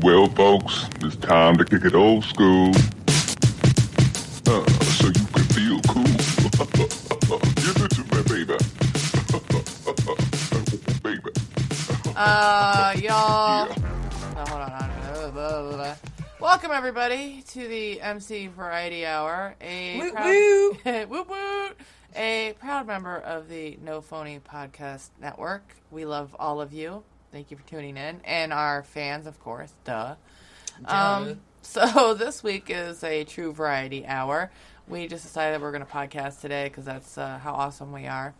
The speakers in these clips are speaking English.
Well, folks, it's time to kick it old school. So you can feel cool. Give it to me, baby. Baby. Y'all. Yeah. Oh, hold on. Welcome, everybody, to the MC Variety Hour. Woot woot. Woot woot. A proud member of the nophonypodcastnetwork. We love all of you. Thank you for tuning in. And our fans, of course. Duh. So this week is a true variety hour. We just decided we're going to podcast today because that's how awesome we are.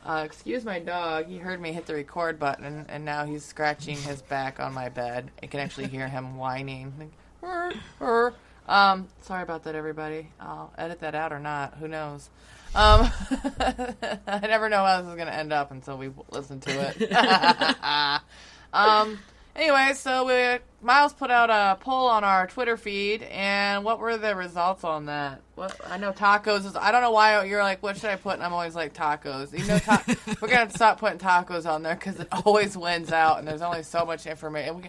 Excuse my dog. He heard me hit the record button, and now he's scratching his back on my bed. I can actually hear him whining. Like, sorry about that, everybody. I'll edit that out or not. Who knows? I never know how this is going to end up until we listen to it. Anyway, so Miles put out a poll on our Twitter feed, and what were the results on that? I know tacos is... I don't know why you're like, what should I put? And I'm always like, tacos. You know, we're going to stop putting tacos on there because it always wins out, and there's only so much information.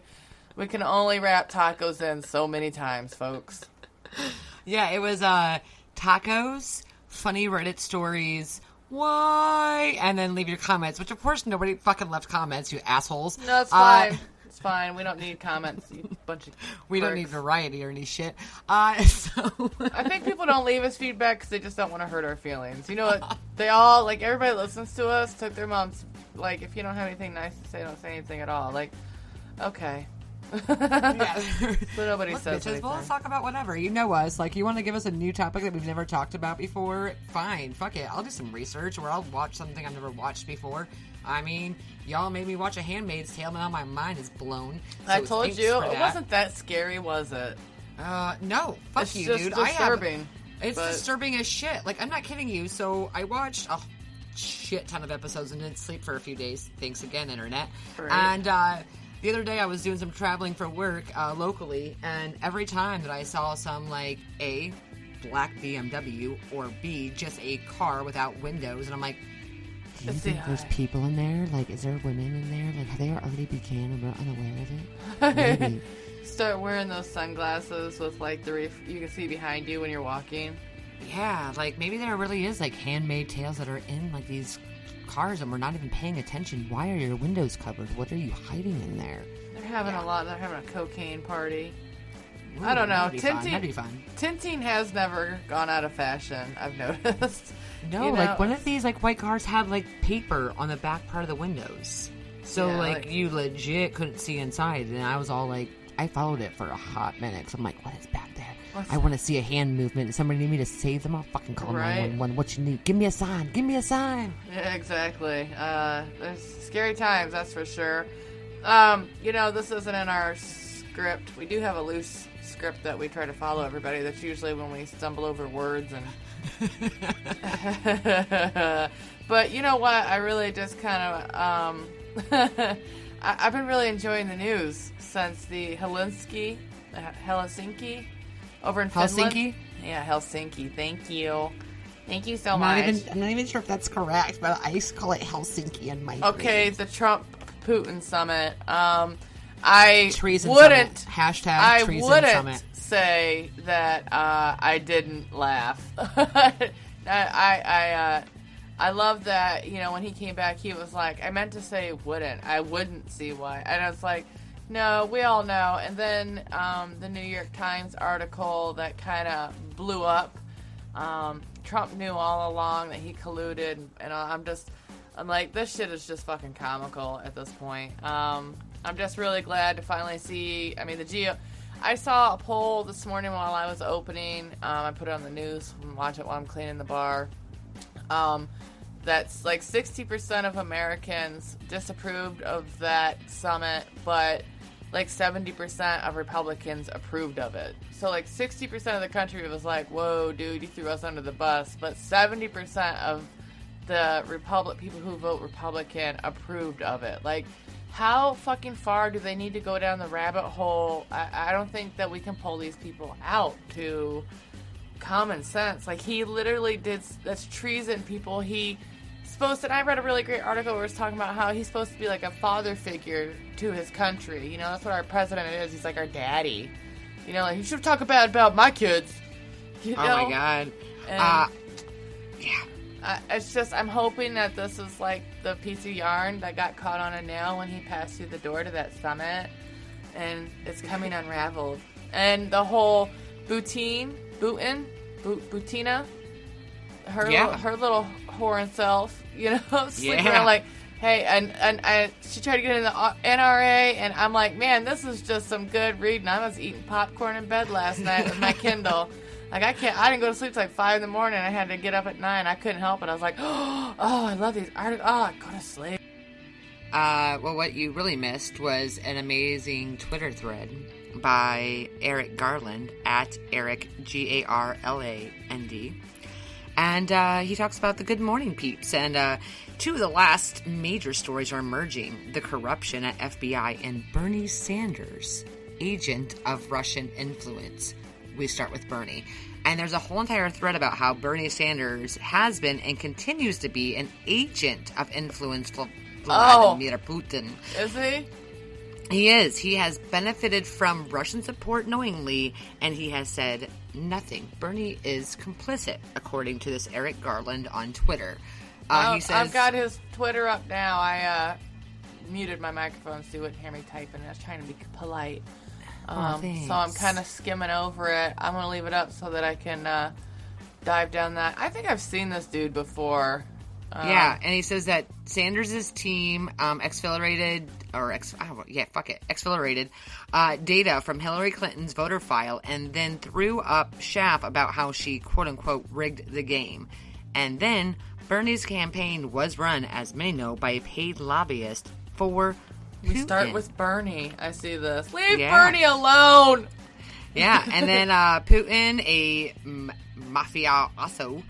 We can only wrap tacos in so many times, folks. Yeah, it was tacos, funny Reddit stories, why, and then leave your comments, which of course nobody fucking left comments, you assholes. No, it's fine. It's fine. We don't need comments, you bunch of We pricks. don't need variety or any shit. I think people don't leave us feedback because they just don't want to hurt our feelings. You know what? They all, like, everybody listens to us, took their mom's, like, if you don't have anything nice to say, don't say anything at all. Like, okay. Yeah. But nobody Look, says bitches, anything. well, let's talk about whatever. You know us. Like, you want to give us a new topic that we've never talked about before? Fine. Fuck it. I'll do some research, or I'll watch something I've never watched before. I mean, y'all made me watch A Handmaid's Tale, now my mind is blown. So I told thanks you, for it that. wasn't that scary, was it? No. Fuck It's you, just dude. disturbing. It's but- disturbing as shit. Like, I'm not kidding you. So, I watched a shit ton of episodes and didn't sleep for a few days. Thanks again, Internet. Right. And, the other day I was doing some traveling for work, locally, and every time that I saw some, like, A, black BMW, or B, just a car without windows, and I'm like, do you think there's people in there? Like, is there women in there? Like, have they already began and we're unaware of it? Maybe. Start wearing those sunglasses with, like, you can see behind you when you're walking. Yeah, like, maybe there really is, like, handmade tales that are in, like, these cars and we're not even paying attention. Why are your windows covered? What are you hiding in there? They're having they're having a cocaine party. Ooh, I don't know. That'd be fun. Tinting has never gone out of fashion, I've noticed. No, You know, like, one of these, like, white cars have, like, paper on the back part of the windows. So, Yeah, like, you legit couldn't see inside. And I was all like, I followed it for a hot minute. So I'm like, what is back there? I want to see a hand movement. Does somebody need me to save them? I'll fucking call 911. What you need? Give me a sign. Give me a sign. Yeah, exactly. There's scary times, that's for sure. You know, this isn't in our script. We do have a loose script that we try to follow, everybody. That's usually when we stumble over words and... But you know what? I really just kind of... I've been really enjoying the news since the Helsinki over in Finland. Helsinki? Yeah, Helsinki. Thank you. Thank you so much. I'm not even sure if that's correct, but I used to call it Helsinki in my Okay, the Trump-Putin summit. I Treason wouldn't... Summit. Hashtag Treason I Summit. wouldn't say that I didn't laugh. I love that, you know, when he came back, he was like, I meant to say wouldn't. I wouldn't see why. And I was like, no, we all know. And then the New York Times article that kind of blew up. Trump knew all along that he colluded. And I'm like, this shit is just fucking comical at this point. I'm just really glad to finally see, I mean, I saw a poll this morning while I was opening. I put it on the news and watch it while I'm cleaning the bar. That's like 60% of Americans disapproved of that summit, but like 70% of Republicans approved of it. So like 60% of the country was like, whoa, dude, you threw us under the bus. But 70% of the people who vote Republican approved of it. Like, how fucking far do they need to go down the rabbit hole? I don't think that we can pull these people out to common sense. Like, he literally that's treason, people. He supposed to, and I read a really great article where it's talking about how he's supposed to be like a father figure to his country. You know, that's what our president is. He's like our daddy. You know, like, you should talk bad about my kids. You know? Oh my God. Yeah. It's just, I'm hoping that this is like the piece of yarn that got caught on a nail when he passed through the door to that summit, and it's coming unraveled. And the whole Butina, her little whoring self, you know, sleeping around like, hey, and she tried to get in the NRA, and I'm like, man, this is just some good reading. I was eating popcorn in bed last night with my Kindle. Like, I didn't go to sleep till like 5 in the morning. I had to get up at 9. I couldn't help it. I was like, oh, I love these articles. Oh, I go to sleep. Well, what you really missed was an amazing Twitter thread by Eric Garland at Eric Garland. And he talks about the Good Morning Peeps. And two of the last major stories are emerging. The corruption at FBI and Bernie Sanders, agent of Russian influence. We start with Bernie. And there's a whole entire thread about how Bernie Sanders has been and continues to be an agent of influence for Vladimir Putin. Is he? He is. He has benefited from Russian support knowingly, and he has said nothing. Bernie is complicit, according to this Eric Garland on Twitter. He says, I've got his Twitter up now. I muted my microphone so you wouldn't hear me typing. I was trying to be polite. So I'm kind of skimming over it. I'm going to leave it up so that I can dive down that. I think I've seen this dude before. And he says that Sanders' team exfiltrated data from Hillary Clinton's voter file and then threw up chaff about how she, quote-unquote, rigged the game. And then Bernie's campaign was run, as many know, by a paid lobbyist for We Putin. start with Bernie. I see this. Leave Bernie alone! Yeah, and then Putin, a mafioso,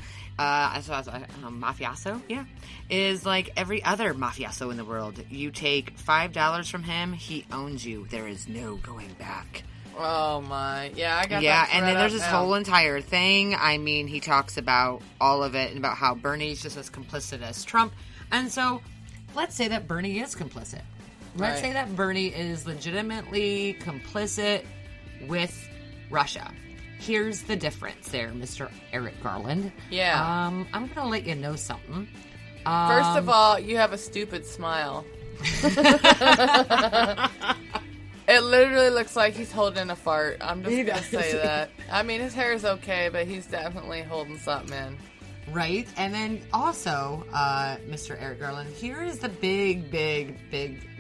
is like every other mafioso in the world. You take $5 from him, he owns you. There is no going back. Oh my. Yeah, I got that. Yeah, and then there's this now. whole entire thing. I mean, he talks about all of it and about how Bernie's just as complicit as Trump. And so, let's say that Bernie is complicit. Let's say that Bernie is legitimately complicit with Russia. Here's the difference there, Mr. Eric Garland. Yeah. I'm going to let you know something. First of all, you have a stupid smile. It literally looks like he's holding a fart. I'm just going to say that. I mean, his hair is okay, but he's definitely holding something in. Right. And then also, Mr. Eric Garland, here is the big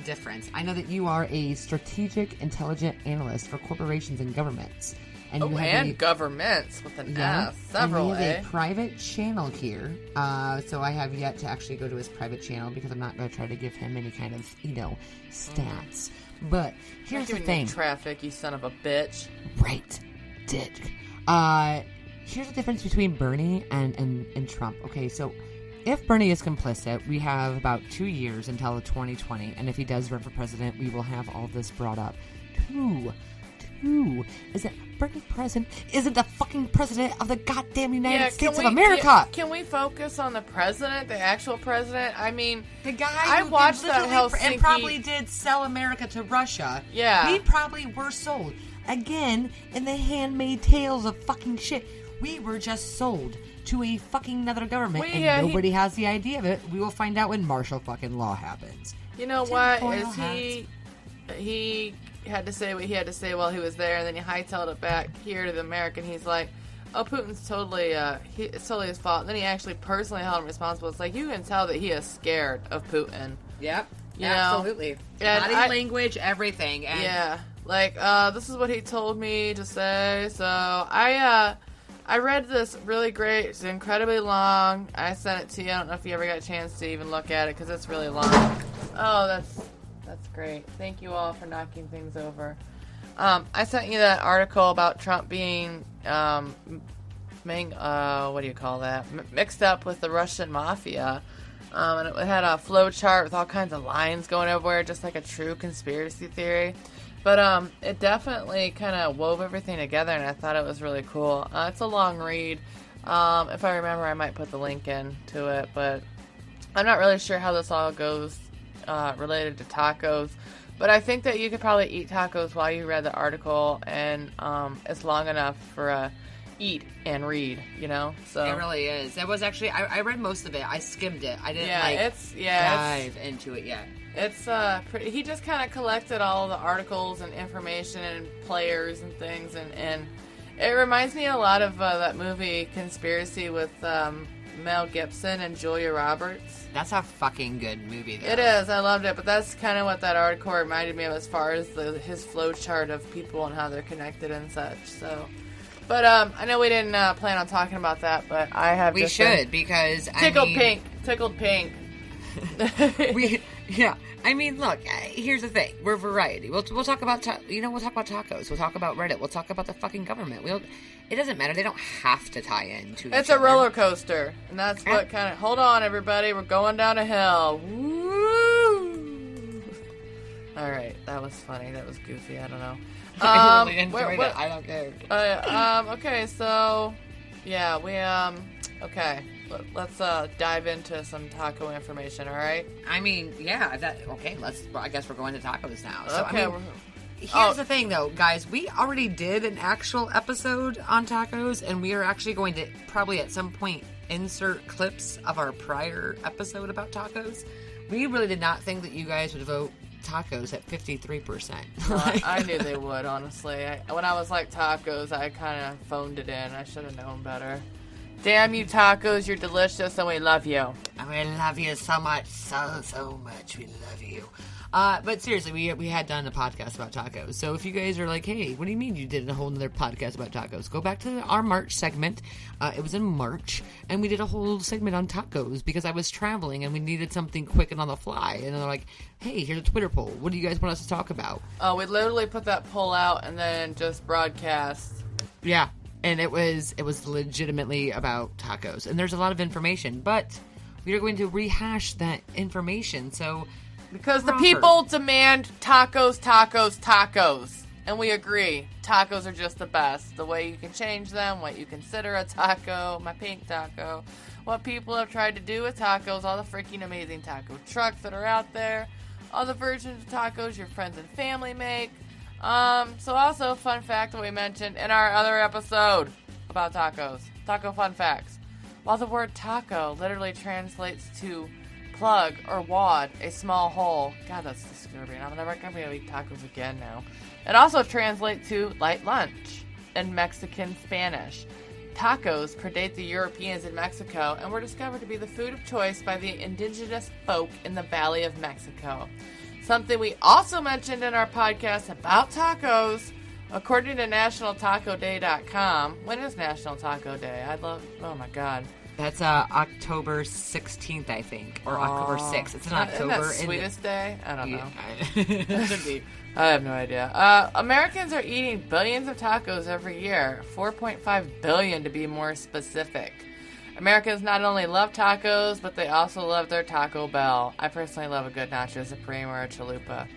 difference. I know that you are a strategic intelligence analyst for corporations and governments. And you have governments with an S. Several, and we have a private channel here. So I have yet to actually go to his private channel because I'm not going to try to give him any kind of, stats. But here's the thing. Traffic, you son of a bitch. Right. Dick. Here's the difference between Bernie and Trump. Okay, so if Bernie is complicit, we have about 2 years until 2020. And if he does run for president, we will have all this brought up. Two is that Bernie president isn't the fucking president of the goddamn United States of America. Can we focus on the president, the actual president? I mean, the guy I watched that Helsinki and probably did sell America to Russia. Yeah. We probably were sold. Again, in the handmade tales of fucking shit. We were just sold to a fucking another government, and nobody has the idea of it. We will find out when martial fucking law happens. You know what? He had to say what he had to say while he was there, and then he hightailed it back here to the American. He's like, "Oh, Putin's totally, it's totally his fault." And then he actually personally held him responsible. It's like you can tell that he is scared of Putin. Yep, absolutely. Body language, everything. And this is what he told me to say. So I read this really great. It's incredibly long. I sent it to you. I don't know if you ever got a chance to even look at it because it's really long. Oh, that's great. Thank you all for knocking things over. I sent you that article about Trump being, mixed up with the Russian mafia. And it had a flow chart with all kinds of lines going everywhere, just like a true conspiracy theory. But it definitely kind of wove everything together, and I thought it was really cool. It's a long read. If I remember, I might put the link in to it. But I'm not really sure how this all goes related to tacos, but I think that you could probably eat tacos while you read the article, and it's long enough for a eat and read, you know? So it really is. It was actually, I read most of it. I skimmed it. I didn't dive into it yet. It's pretty, he just kind of collected all the articles and information and players and things, and it reminds me a lot of that movie Conspiracy with Mel Gibson and Julia Roberts. That's a fucking good movie, though. It is. I loved it, but that's kind of what that article reminded me of as far as his flow chart of people and how they're connected and such. So, but I know we didn't plan on talking about that, but I have. We should because tickled pink. Yeah, I mean, look. Here's the thing: we're variety. We'll talk about we'll talk about tacos. We'll talk about Reddit. We'll talk about the fucking government. It doesn't matter. They don't have to tie into. It's a roller coaster, and that's what kind of. Hold on, everybody. We're going down a hill. Woo! All right, that was funny. That was goofy. I don't know. I really enjoyed it. I don't care. Okay, so yeah, we okay. Let's dive into some taco information, all right? I mean, yeah, okay, I guess we're going to tacos now. So, okay. I mean, here's the thing, though, guys. We already did an actual episode on tacos, and we are actually going to probably at some point insert clips of our prior episode about tacos. We really did not think that you guys would vote tacos at 53%. I knew they would, honestly. When I was like tacos, I kind of phoned it in. I should have known better. Damn you tacos, you're delicious and we love you. We love you so much, so much. We love you. But seriously, we had done a podcast about tacos. So if you guys are like, hey, what do you mean you did a whole other podcast about tacos? Go back to our March segment. It was in March, and we did a whole segment on tacos because I was traveling and we needed something quick and on the fly. And they're like, hey, here's a Twitter poll. What do you guys want us to talk about? Oh, we literally put that poll out and then just broadcast. Yeah. And it was legitimately about tacos. And there's a lot of information, but we are going to rehash that information. So, because the people demand tacos. And we agree. Tacos are just the best. The way you can change them, what you consider a taco, my pink taco, what people have tried to do with tacos, all the freaking amazing taco trucks that are out there, all the versions of tacos your friends and family make. So also, fun fact that we mentioned in our other episode about tacos. Taco fun facts. While the word taco literally translates to plug or wad, a small hole. God, that's disturbing. I'm never going to be able to eat tacos again now. It also translates to light lunch in Mexican Spanish. Tacos predate the Europeans in Mexico and were discovered to be the food of choice by the indigenous folk in the Valley of Mexico. Something we also mentioned in our podcast about tacos, according to NationalTacoDay.com. When is National Taco Day? Oh my God. That's October 16th, I think, or October 6th. It's in October. Isn't that sweetest day? I don't know. I have no idea. Americans are eating billions of tacos every year, 4.5 billion to be more specific. Americans not only love tacos, but they also love their Taco Bell. I personally love a good Nacho Supreme or a Chalupa.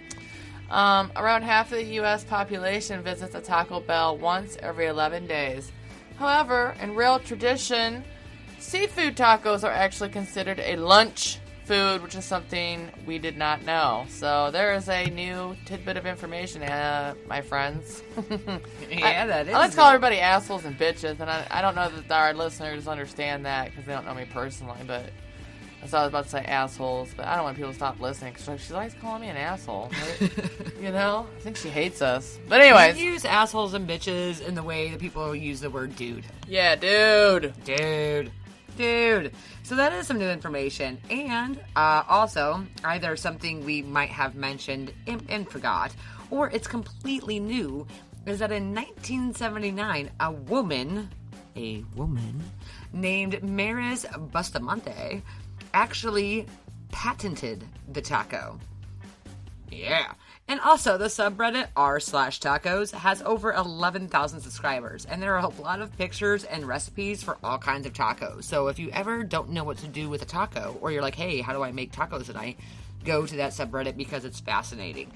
Around half of the U.S. population visits a Taco Bell once every 11 days. However, in real tradition, seafood tacos are actually considered a lunch food, which is something we did not know. So there is a new tidbit of information, my friends. That is. I like to call everybody assholes and bitches, and I don't know that our listeners understand that because they don't know me personally, but I was about to say assholes, but I don't want people to stop listening because she likes calling me an asshole. Right? You know? I think she hates us. But anyways. We use assholes and bitches in the way that people use the word dude. Yeah, dude. So that is some new information. And also, either something we might have mentioned and forgot, or it's completely new, is that in 1979, a woman named Maris Bustamante actually patented the taco. Yeah. And also, the subreddit r/tacos has over 11,000 subscribers, and there are a lot of pictures and recipes for all kinds of tacos. So if you ever don't know what to do with a taco, or you're like, hey, how do I make tacos tonight? Go to that subreddit because it's fascinating.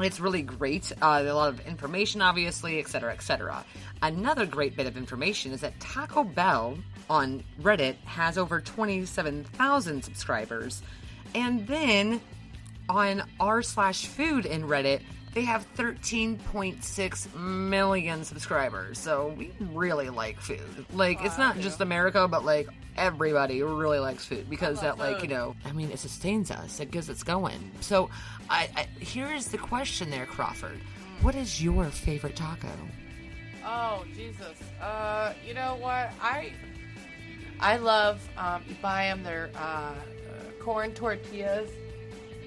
It's really great. A lot of information, obviously, etc., etc. Another great bit of information is that Taco Bell on Reddit has over 27,000 subscribers. And then on r/food in Reddit, they have 13.6 million subscribers. So we really like food. Like, it's not just America, but like everybody really likes food because that, like, you know, I mean, it sustains us. It gets us going. So here's the question there, Crawford. What is your favorite taco? Oh, Jesus. You know what? I love, you buy them, they're corn tortillas,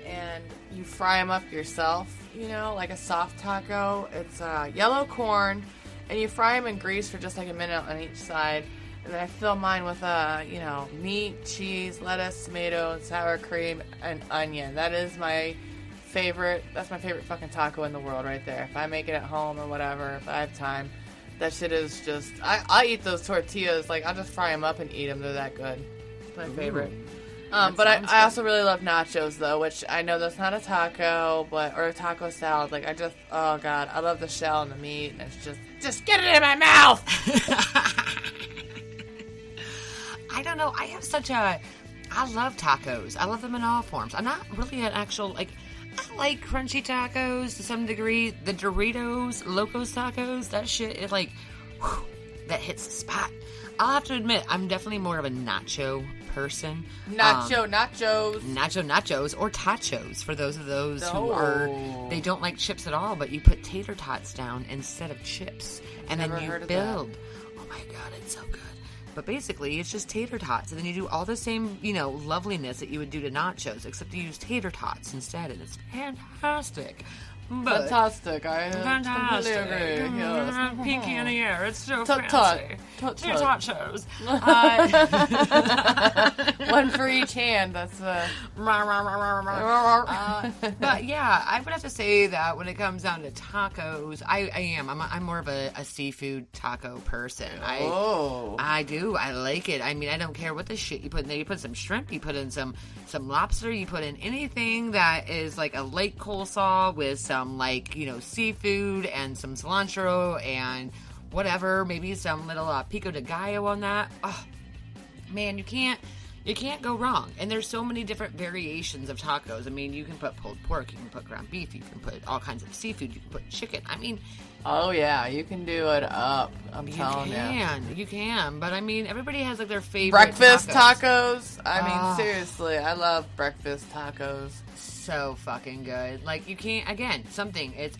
and you fry them up yourself, you know, like a soft taco. It's yellow corn, and you fry them in grease for just like a minute on each side. And then I fill mine with, you know, meat, cheese, lettuce, tomato, sour cream, and onion. That is my favorite. That's my favorite fucking taco in the world right there. If I make it at home or whatever, if I have time, that shit is just... I eat those tortillas. Like, I'll just fry them up and eat them. They're that good. It's my favorite. But I also really love nachos, though, which I know that's not a taco, or a taco salad. Like, oh, God, I love the shell and the meat, and it's just get it in my mouth! I don't know. I love tacos. I love them in all forms. I'm not really an actual, like, I like crunchy tacos to some degree. The Doritos, Locos tacos, that shit, it like, whew, that hits the spot. I'll have to admit, I'm definitely more of a nacho person. Nachos, or tachos, for those who they don't like chips at all, but you put tater tots down instead of chips. And then you build. Oh my God, it's so good. But basically, it's just tater tots. And then you do all the same, you know, loveliness that you would do to nachos, except you use tater tots instead. And it's fantastic. Fantastic. I completely agree. Yes. Pinky in the air. It's so Tut fancy. tut. Two tachos. One for each hand. That's but yeah, I would have to say that when it comes down to tacos, I'm more of a seafood taco person. I do. I like it. I mean, I don't care what the shit you put in there. You put some shrimp, you put in some lobster, you put in anything that is like a lake coleslaw with some, like, you know, seafood and some cilantro and whatever, maybe some little pico de gallo on that. Oh, man, you can't go wrong. And there's so many different variations of tacos. I mean, you can put pulled pork, you can put ground beef, you can put all kinds of seafood, you can put chicken. I mean, oh yeah, you can do it up. I'm telling you. You can. But I mean, everybody has like their favorite breakfast tacos. I mean, seriously, I love breakfast tacos. So fucking good. Like, you can't, again, it's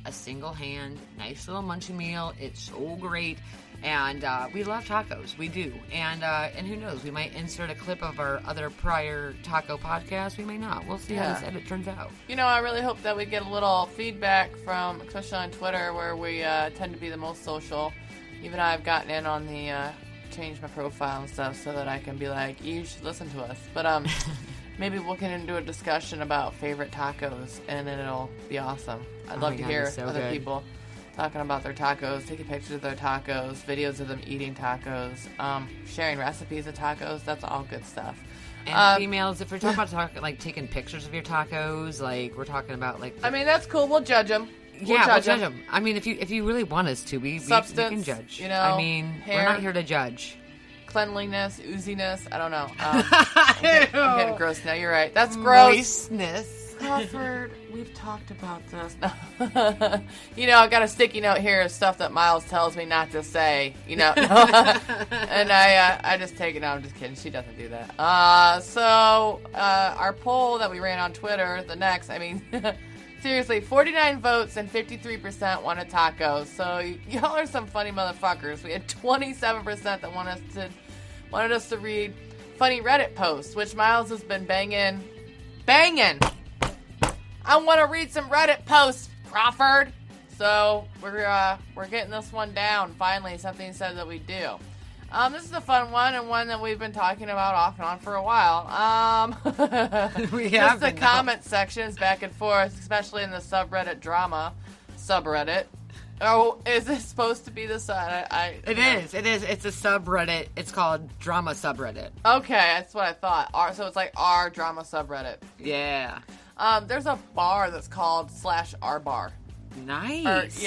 a single hand, nice little munchie meal. It's so great. And we love tacos. We do. And who knows, we might insert a clip of our other prior taco podcast. We may not. We'll see how this edit turns out. You know, I really hope that we get a little feedback from, especially on Twitter, where we tend to be the most social. Even I've gotten in on the change my profile and stuff so that I can be like, you should listen to us. But maybe we'll get into a discussion about favorite tacos, and then it'll be awesome. I'd love to hear other people talking about their tacos, taking pictures of their tacos, videos of them eating tacos, sharing recipes of tacos. That's all good stuff. And females, if we're talking about like taking pictures of your tacos, like we're talking about like... I mean, that's cool. We'll judge them. We'll judge them. I mean, if you really want us to, we can judge. You know, I mean, hair, we're not here to judge. Cleanliness, ooziness, I don't know. I'm getting gross now. You're right. That's gross. Moistness. Crawford, we've talked about this. You know, I got a sticky note here of stuff that Miles tells me not to say. You know, and I just take it. No, I'm just kidding. She doesn't do that. So our poll that we ran on Twitter, seriously, 49 votes and 53% wanted tacos. So y'all are some funny motherfuckers. We had 27% that wanted us to read funny Reddit posts, which Miles has been banging. I want to read some Reddit posts, Crawford. So we're getting this one down. Finally, something said that we do. This is a fun one, and one that we've been talking about off and on for a while. We have the comment sections back and forth, especially in the subreddit drama subreddit. Oh, is this supposed to be the side? It is. It's a subreddit. It's called Drama Subreddit. Okay, that's what I thought. So it's like our drama subreddit. Yeah. There's a bar that's called /R Bar. Nice.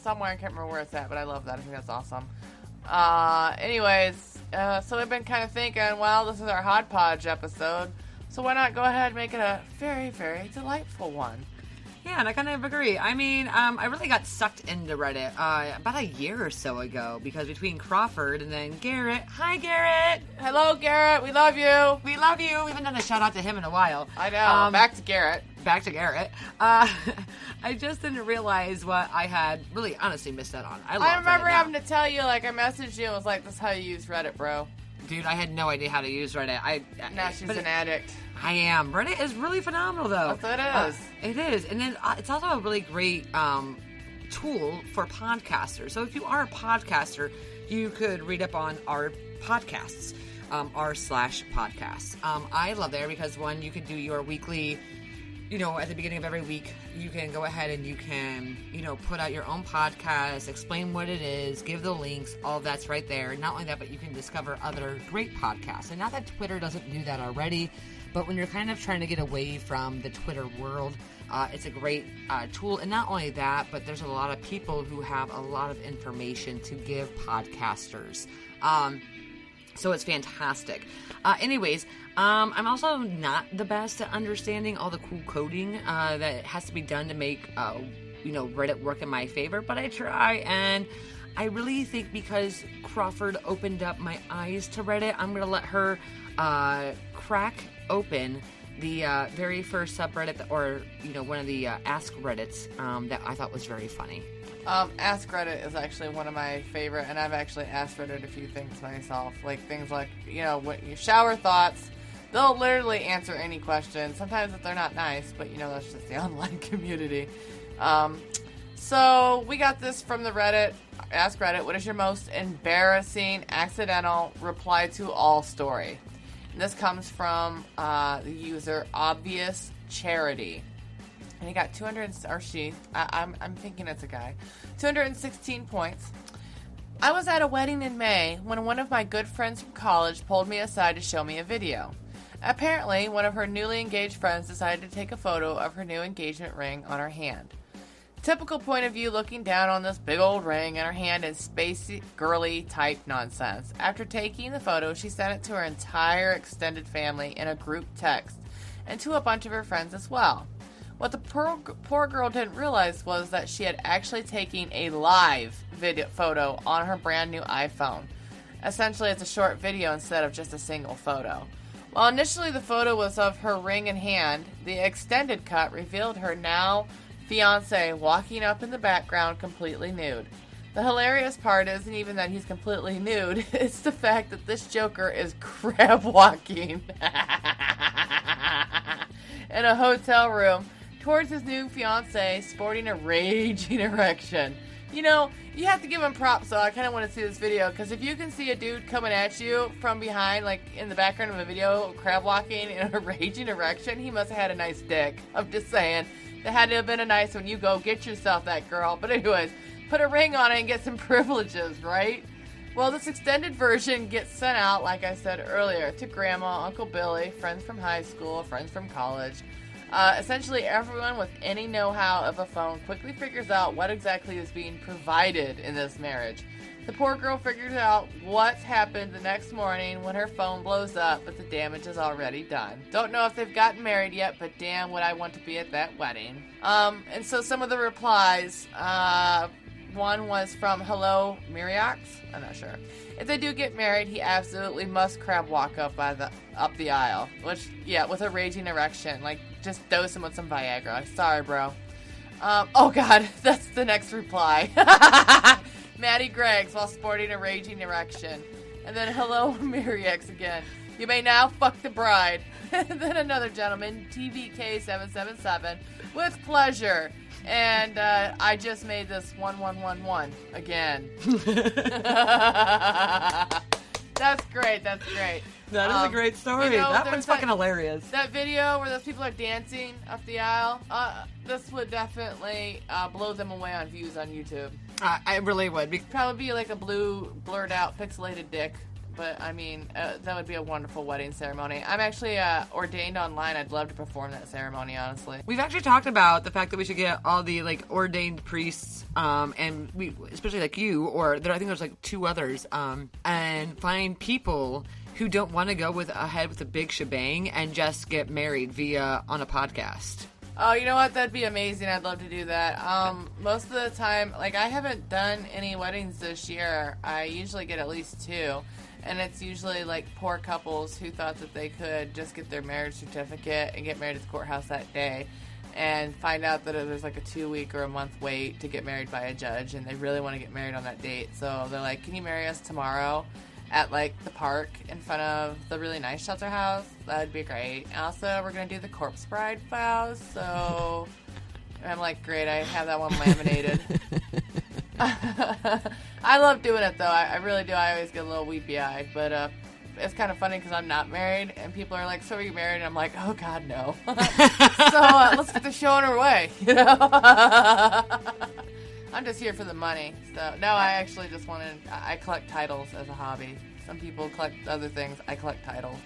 Somewhere, I can't remember where it's at, but I love that. I think that's awesome. So we've been kind of thinking, well, this is our Hodpodge episode, so why not go ahead and make it a very, very delightful one? Yeah, and I kind of agree. I mean, I really got sucked into Reddit about a year or so ago because between Crawford and then Garrett. Hi, Garrett. Hello, Garrett. We love you. We love you. We haven't done a shout out to him in a while. I know. Back to Garrett. I just didn't realize what I had really honestly missed out on. I remember Reddit having now. to tell you, like, I messaged you and was like, this is how you use Reddit, bro. Dude, I had no idea how to use Reddit. Now she's an addict. I am. Reddit is really phenomenal, though. That's what it is. It is. And then it's also a really great tool for podcasters. So if you are a podcaster, you could read up on our podcasts, r/podcasts. I love there because, one, you could do your weekly, at the beginning of every week, you can go ahead and you can, put out your own podcast, explain what it is, give the links, all of that's right there. Not only that, but you can discover other great podcasts. And not that Twitter doesn't do that already, but when you're kind of trying to get away from the Twitter world, it's a great tool. And not only that, but there's a lot of people who have a lot of information to give podcasters. So it's fantastic. Anyways, I'm also not the best at understanding all the cool coding that has to be done to make, Reddit work in my favor, but I try, and I really think because Crawford opened up my eyes to Reddit, I'm going to let her crack open the very first subreddit, or, one of the Ask Reddits that I thought was very funny. Ask Reddit is actually one of my favorite, and I've actually asked Reddit a few things myself. Like, things like, what you shower thoughts. They'll literally answer any question. Sometimes if they're not nice, but, that's just the online community. So, we got this from the Reddit. Ask Reddit, what is your most embarrassing accidental reply to all story? And this comes from the user Obvious Charity. And he got 200, or she, I'm thinking it's a guy, 216 points. I was at a wedding in May when one of my good friends from college pulled me aside to show me a video. Apparently, one of her newly engaged friends decided to take a photo of her new engagement ring on her hand. Typical point of view looking down on this big old ring in her hand and spacey, girly type nonsense. After taking the photo, she sent it to her entire extended family in a group text, and to a bunch of her friends as well. What the poor girl didn't realize was that she had actually taken a live video photo on her brand new iPhone. Essentially, it's a short video instead of just a single photo. While initially the photo was of her ring in hand, the extended cut revealed her now fiance walking up in the background completely nude. The hilarious part isn't even that he's completely nude, it's the fact that this joker is crab walking in a hotel room towards his new fiance, sporting a raging erection. You have to give him props, so I kind of want to see this video, because if you can see a dude coming at you from behind, like in the background of a video, crab walking in a raging erection, he must have had a nice dick. I'm just saying. That had to have been a nice one. You go get yourself that girl. But anyways, put a ring on it and get some privileges, right? Well, this extended version gets sent out, like I said earlier, to Grandma, Uncle Billy, friends from high school, friends from college. Essentially, everyone with any know-how of a phone quickly figures out what exactly is being provided in this marriage. The poor girl figures out what's happened the next morning when her phone blows up, but the damage is already done. Don't know if they've gotten married yet, but damn would I want to be at that wedding. And so some of the replies, one was from Hello Miriax, I'm not sure. If they do get married, he absolutely must crab walk up the aisle. Which, yeah, with a raging erection. Like, just dose him with some Viagra. Sorry, bro. Oh god, that's the next reply. Maddie Greggs while sporting a raging erection. And then Hello Miriax again. You may now fuck the bride. And then another gentleman, TVK777, with pleasure. And I just made this 1111 again. That's great. That's great. That is a great story. That one's fucking hilarious. That video where those people are dancing up the aisle, this would definitely blow them away on views on YouTube. I really would. Probably be like a blue, blurred out, pixelated dick but I mean, that would be a wonderful wedding ceremony. I'm actually ordained online. I'd love to perform that ceremony, honestly. We've actually talked about the fact that we should get all the like ordained priests, and we, especially like you, or there, I think there's like 2 others, and find people who don't want to go ahead with a big shebang and just get married on a podcast. Oh, you know what? That'd be amazing. I'd love to do that. Most of the time, like, I haven't done any weddings this year. I usually get at least 2. And it's usually, like, poor couples who thought that they could just get their marriage certificate and get married at the courthouse that day and find out that there's, like, a 2-week or a month wait to get married by a judge, and they really want to get married on that date. So they're like, can you marry us tomorrow at, like, the park in front of the really nice shelter house? That would be great. Also, we're going to do the corpse bride vows, so I'm like, great, I have that one laminated. I love doing it, though. I really do. I always get a little weepy-eyed, but it's kind of funny because I'm not married, and people are like, so are you married? And I'm like, oh, God, no. So let's get the show on our way, you know? I'm just here for the money. So, no, I actually just I collect titles as a hobby. Some people collect other things. I collect titles.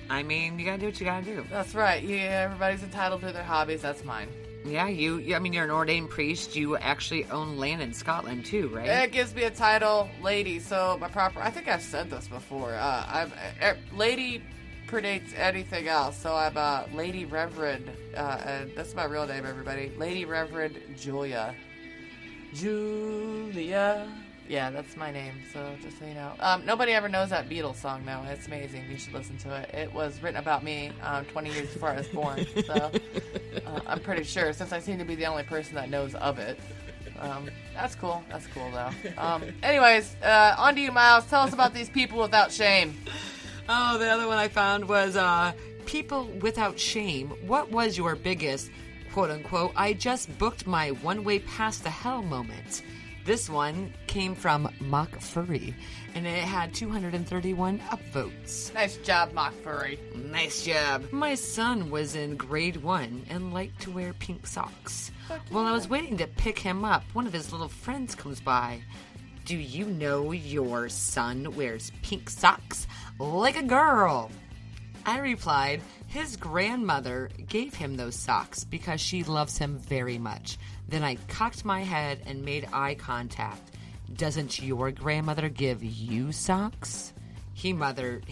I mean, you gotta do what you gotta do. That's right. Yeah, everybody's entitled to their hobbies. That's mine. Yeah, I mean, you're an ordained priest. You actually own land in Scotland, too, right? It gives me a title, lady. So my proper, I think I've said this before. Lady predates anything else. So I'm Lady Reverend, and that's my real name, everybody. Lady Reverend Julia. Yeah, that's my name, so just so you know. Nobody ever knows that Beatles song, though. It's amazing. You should listen to it. It was written about me 20 years before I was born, so I'm pretty sure, since I seem to be the only person that knows of it. That's cool. That's cool, though. Anyways, on to you, Miles. Tell us about these people without shame. Oh, the other one I found was people without shame. What was your biggest, quote-unquote, I just booked my one-way past the hell moment? This one came from Mock Furry, and it had 231 upvotes. Nice job, Mock Furry. Nice job. My son was in grade 1 and liked to wear pink socks. While I was waiting to pick him up, one of his little friends comes by. Do you know your son wears pink socks like a girl? I replied, his grandmother gave him those socks because she loves him very much. Then I cocked my head and made eye contact. Doesn't your grandmother give you socks? He muttered,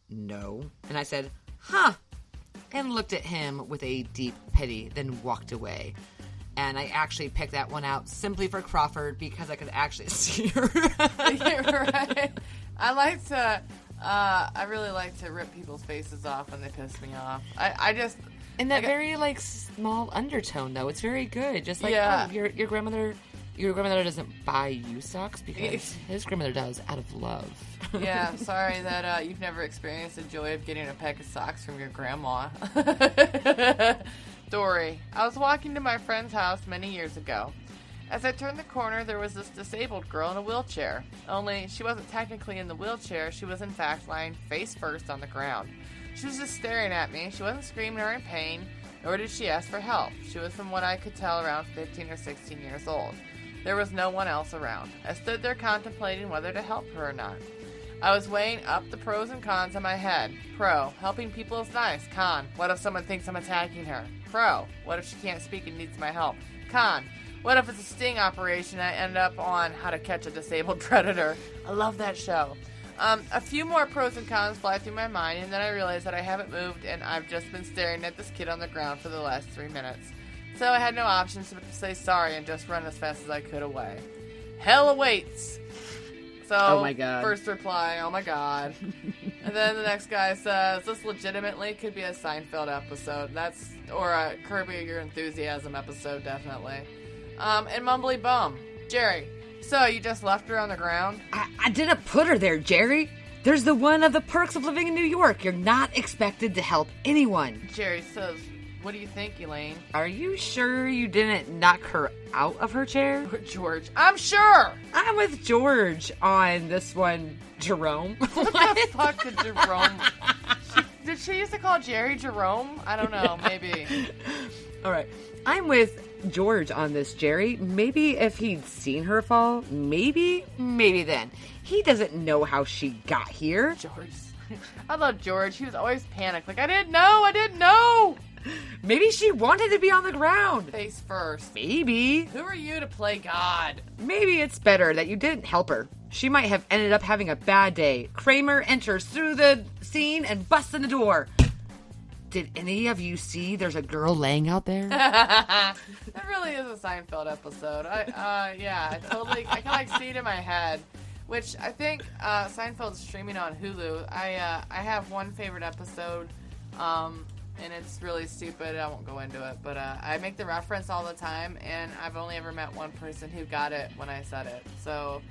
no. And I said, huh, and looked at him with a deep pity, then walked away. And I actually picked that one out simply for Crawford because I could actually see her. You're right. I really like to rip people's faces off when they piss me off. I just... In that very, like, small undertone, though. It's very good. Just like, yeah. Oh, your grandmother doesn't buy you socks because his grandmother does out of love. Yeah, I'm sorry that you've never experienced the joy of getting a pack of socks from your grandma. Story. I was walking to my friend's house many years ago. As I turned the corner, there was this disabled girl in a wheelchair. Only she wasn't technically in the wheelchair. She was, in fact, lying face first on the ground. She was just staring at me. She wasn't screaming or in pain, nor did she ask for help. She was, from what I could tell, around 15 or 16 years old. There was no one else around. I stood there contemplating whether to help her or not. I was weighing up the pros and cons in my head. Pro, helping people is nice. Con, what if someone thinks I'm attacking her? Pro, what if she can't speak and needs my help? Con, what if it's a sting operation and I end up on How to Catch a Disabled Predator? I love that show. A few more pros and cons fly through my mind, and then I realize that I haven't moved, and I've just been staring at this kid on the ground for the last 3 minutes. So I had no options but to say sorry and just run as fast as I could away. Hell awaits! So, oh my God. First reply, oh my God. And then the next guy says, this legitimately could be a Seinfeld episode. Or a Curb Your Enthusiasm episode, definitely. And Mumbly Bum. Jerry, so you just left her on the ground? I didn't put her there, Jerry. There's the one of the perks of living in New York. You're not expected to help anyone. Jerry says, what do you think, Elaine? Are you sure you didn't knock her out of her chair? George, I'm sure! I'm with George on this one, Jerome. What the fuck did Jerome... Did she used to call Jerry Jerome? I don't know, maybe. All right. I'm with George on this, Jerry. Maybe if he'd seen her fall, maybe then. He doesn't know how she got here. George. I love George. He was always panicked. Like, I didn't know. Maybe she wanted to be on the ground. Face first. Maybe. Who are you to play God? Maybe it's better that you didn't help her. She might have ended up having a bad day. Kramer enters through the scene and busts in the door. Did any of you see there's a girl laying out there? That really is a Seinfeld episode. I can like see it in my head. Which I think Seinfeld's streaming on Hulu. I have one favorite episode, and it's really stupid. I won't go into it, but I make the reference all the time, and I've only ever met one person who got it when I said it. So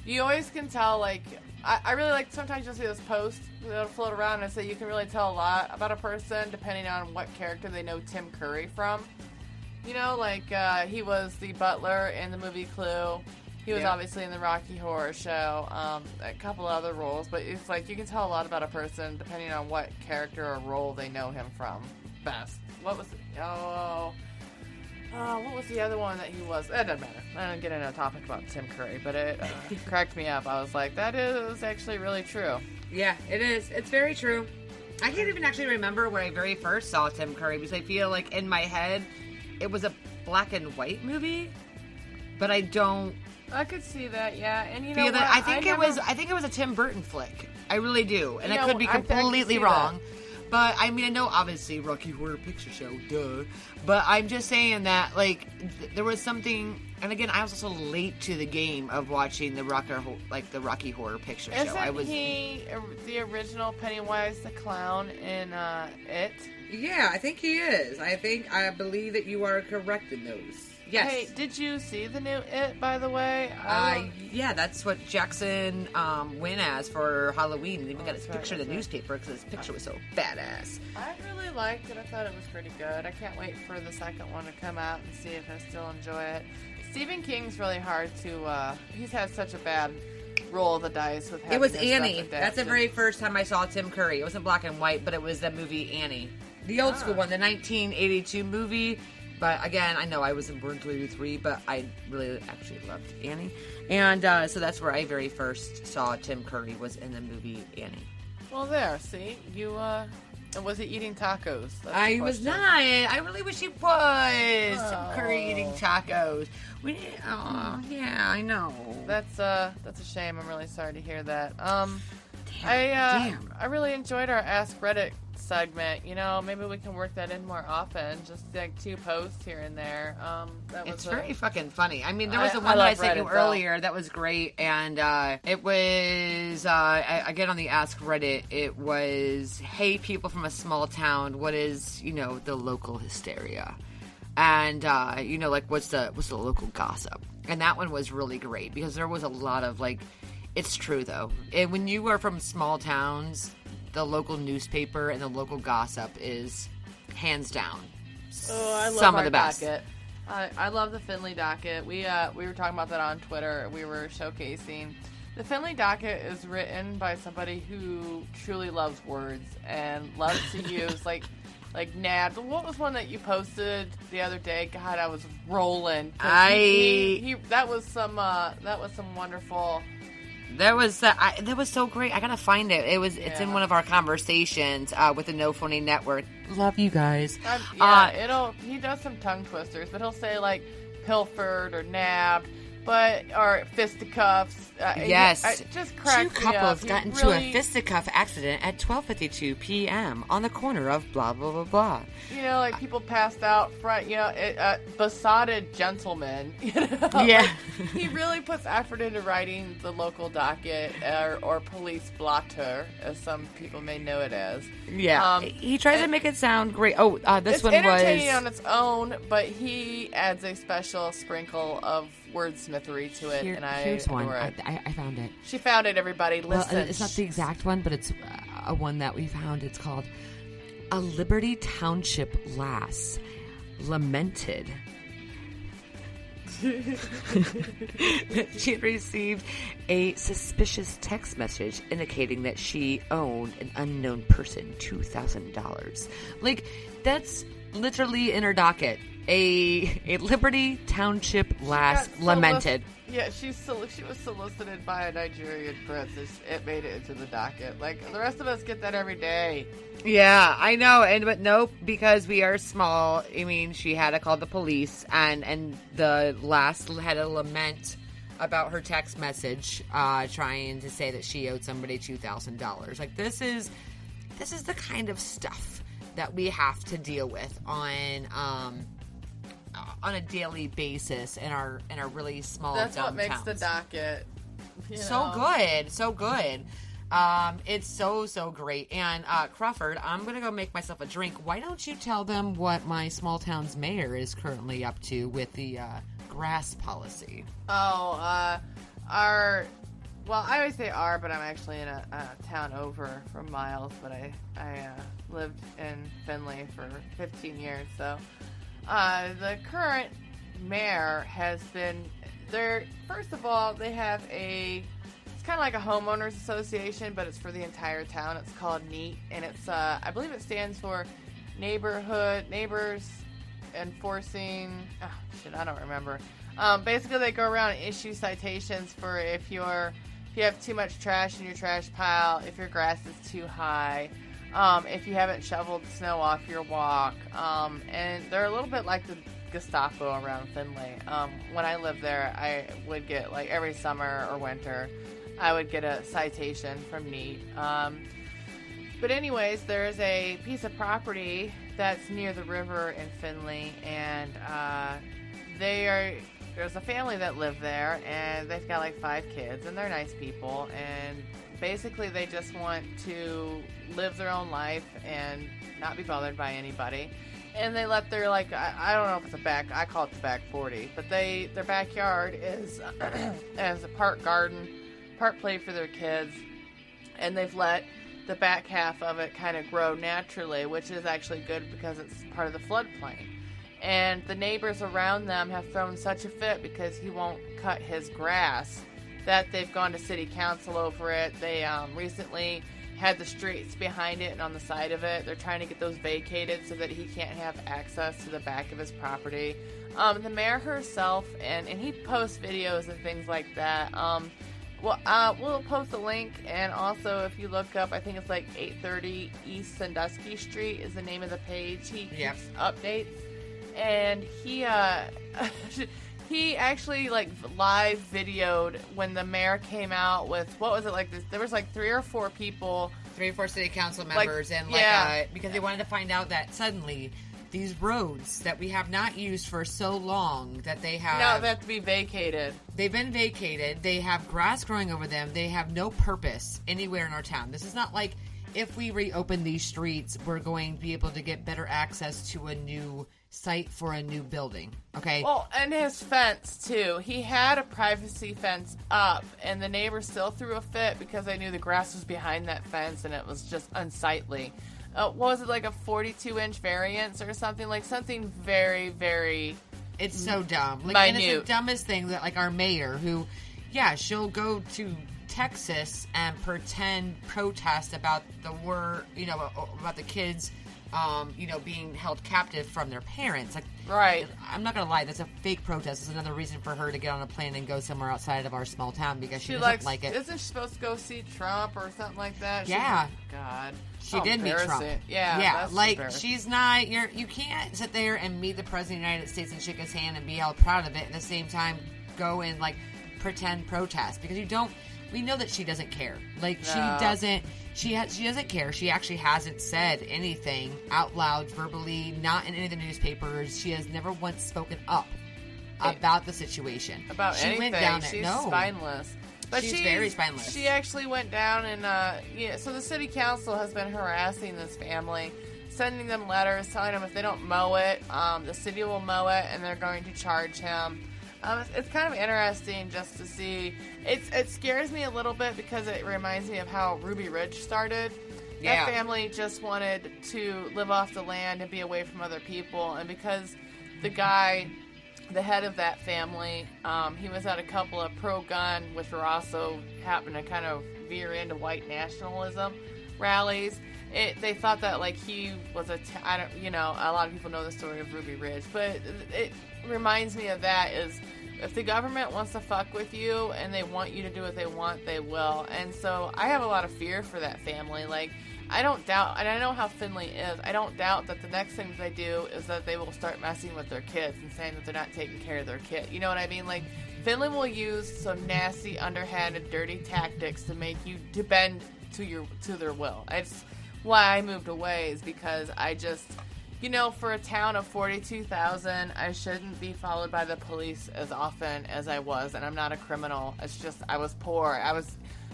you always can tell, like, I really like, sometimes you'll see this post that'll float around and say you can really tell a lot about a person depending on what character they know Tim Curry from. You know, like, he was the butler in the movie Clue. He was obviously in the Rocky Horror Show, a couple other roles, but it's like you can tell a lot about a person depending on what character or role they know him from best. What was what was the other one that he was? It doesn't matter. I didn't get into a topic about Tim Curry, but it cracked me up. I was like, that is actually really true. Yeah, it is. It's very true. I can't even actually remember where I very first saw Tim Curry because I feel like in my head it was a black and white movie, but I don't. I could see that, yeah. And you know what? I think it was a Tim Burton flick. I really do, and I could be completely wrong. That. But I mean, I know obviously Rocky Horror Picture Show, duh. But I'm just saying that like there was something, and again, I was also late to the game of watching the Rocky Horror Picture Show. Isn't he the original Pennywise the Clown in It? Yeah, I think he is. I believe that you are correct in those. Yes. Hey, did you see the new It, by the way? Yeah, that's what Jackson went as for Halloween. And even got his picture in the newspaper because his picture was so badass. I really liked it. I thought it was pretty good. I can't wait for the second one to come out and see if I still enjoy it. Stephen King's really hard to... he's had such a bad roll of the dice with having It was his Annie. stuff That's the very first time I saw Tim Curry. It wasn't black and white, but it was the movie Annie. The old school one, the 1982 movie. But again, I know I wasn't born until 83, but I really actually loved Annie. And so that's where I very first saw Tim Curry, was in the movie Annie. Well, there, see? You, was he eating tacos? I was not. I really wish he was. Tim Curry eating tacos. Yeah, I know. That's a shame. I'm really sorry to hear that. I really enjoyed our Ask Reddit segment. You know, maybe we can work that in more often. Just like 2 posts here and there. It's very fucking funny. I mean, there was the one that I sent you earlier that was great, and it was again on the Ask Reddit. It was, hey, people from a small town, what is the local hysteria, and like what's the local gossip? And that one was really great because there was a lot of like. It's true though, and when you are from small towns, the local newspaper and the local gossip is hands down some of the best. Docket. I love the Finley Docket. We were talking about that on Twitter. We were showcasing the Finley Docket is written by somebody who truly loves words and loves to use like nabbed. What was one that you posted the other day? God, I was rolling. That was some wonderful. That was so great. I gotta find it. It's in one of our conversations with the No Phony Network. Love you guys. He does some tongue twisters, but he'll say like pilfered or nabbed, or fisticuffs. Yes, just cracks me up. 2 couples got into a fisticuff accident at 12:52 p.m. on the corner of blah blah blah blah. Like people passed out front. Besotted gentlemen. Yeah, he really puts effort into writing the local docket or police blotter, as some people may know it as. Yeah, he tries to make it sound great. Oh, this one was entertaining on its own, but he adds a special sprinkle of wordsmithery to it, and here's one. I found it. She found it, everybody. Listen. Well, it's not the exact one, but it's a one that we found. It's called A Liberty Township Lass Lamented. She had received a suspicious text message indicating that she owed an unknown person $2,000. Like, that's literally in her docket. A Liberty Township lass lamented. Yeah, she was solicited by a Nigerian prince. It made it into the docket. Like, the rest of us get that every day. Yeah, I know, but nope, because we are small. I mean, she had to call the police, and the lass had a lament about her text message, trying to say that she owed somebody $2,000. Like, this is the kind of stuff that we have to deal with on a daily basis in our really small. That's dumb what makes towns. the docket. So good. It's so great. And Crawford, I'm gonna go make myself a drink. Why don't you tell them what my small town's mayor is currently up to with the grass policy? I always say our, but I'm actually in a town over from Miles, but I lived in Findlay for 15 years, so the current mayor has been there. First of all, they have it's kind of like a homeowners association, but it's for the entire town. It's called NEAT, and it's I believe it stands for Neighbors Enforcing. Oh, shit, I don't remember. Basically, they go around and issue citations for if you have too much trash in your trash pile, if your grass is too high, if you haven't shoveled snow off your walk, and they're a little bit like the Gestapo around Findlay. When I lived there, I would get, like, every summer or winter, I would get a citation from NEAT. But anyways, there's a piece of property that's near the river in Findlay, and there's a family that live there, and they've got like 5 kids, and they're nice people, and basically they just want to live their own life and not be bothered by anybody. And they let their, like, I don't know if it's I call it the back 40, but their backyard is as a part garden, part play for their kids, and they've let the back half of it kind of grow naturally, which is actually good because it's part of the floodplain. And the neighbors around them have thrown such a fit because he won't cut his grass that they've gone to city council over it. They recently had the streets behind it and on the side of it. They're trying to get those vacated so that he can't have access to the back of his property. The mayor herself, and he posts videos and things like that. We'll post a link, and also if you look up, I think it's like 830 East Sandusky Street is the name of the page. He keeps updates, and he actually, like, live videoed when the mayor came out with, what was it, like, this? There was like 3 or 4 people, 3 or 4 city council members, like, and because they wanted to find out that suddenly these roads that we have not used for so long that they have to be vacated. They've been vacated. They have grass growing over them. They have no purpose anywhere in our town. This is not like if we reopen these streets, we're going to be able to get better access to a new site for a new building. Okay. Well, and his fence too. He had a privacy fence up, and the neighbors still threw a fit because they knew the grass was behind that fence, and it was just unsightly. What was it, like a 42-inch variance or something? Like something very, very... It's so dumb. Like, minute. and it's the dumbest thing that, like, our mayor, who, yeah, she'll go to Texas and pretend protest about the war, about the kids, being held captive from their parents. Like, right. I'm not gonna lie, that's a fake protest. It's another reason for her to get on a plane and go somewhere outside of our small town because she doesn't like it. Isn't she supposed to go see Trump or something like that? Yeah. God. She did meet Trump. Yeah. Like, she's not. You can't sit there and meet the president of the United States and shake his hand and be held proud of it. At the same time, go and, like, pretend protest because you don't. We know that she doesn't care. Like, she doesn't. She doesn't care. She actually hasn't said anything out loud, verbally, not in any of the newspapers. She has never once spoken up about the situation. About she anything. Went down She's no. spineless. But she's very spineless. She actually went down and, so the city council has been harassing this family, sending them letters telling them if they don't mow it, the city will mow it and they're going to charge him. It's kind of interesting just to see. It scares me a little bit because it reminds me of how Ruby Ridge started. Yeah. That family just wanted to live off the land and be away from other people, and because the guy, the head of that family, he was at a couple of pro-gun, which were also happening to kind of veer into white nationalism. rallies. They thought that like he was a lot of people know the story of Ruby Ridge, but it reminds me of that is if the government wants to fuck with you and they want you to do what they want, they will. And so I have a lot of fear for that family. Like, I don't doubt, and I know how Finley is, I don't doubt that the next thing they do is that they will start messing with their kids and saying that they're not taking care of their kid. You know what I mean? Like, Finley will use some nasty, underhanded, dirty tactics to make you to bend to their will. It's why I moved away, is because I just, for a town of 42,000, I shouldn't be followed by the police as often as I was, and I'm not a criminal. It's just I was poor. I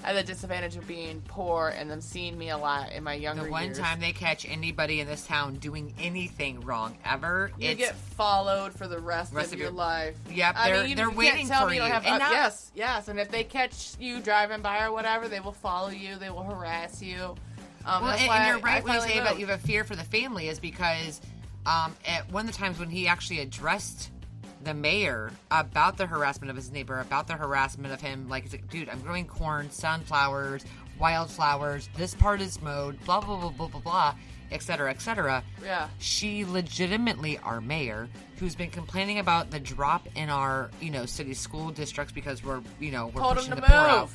had the disadvantage of being poor and them seeing me a lot in my younger years. The one time they catch anybody in this town doing anything wrong ever, you get followed for the rest of your life. Yep, they're waiting for you. Yes, and if they catch you driving by or whatever, they will follow you. They will harass you. And you're right when you say about you have a fear for the family is because at one of the times when he actually addressed the mayor about the harassment of his neighbor, about the harassment of him, like, he's like, dude, I'm growing corn, sunflowers, wildflowers, this part is mowed, blah, blah, blah, blah, blah, blah, et cetera, et cetera. Yeah. She legitimately, our mayor, who's been complaining about the drop in our, city school districts because we're pushing the poor out.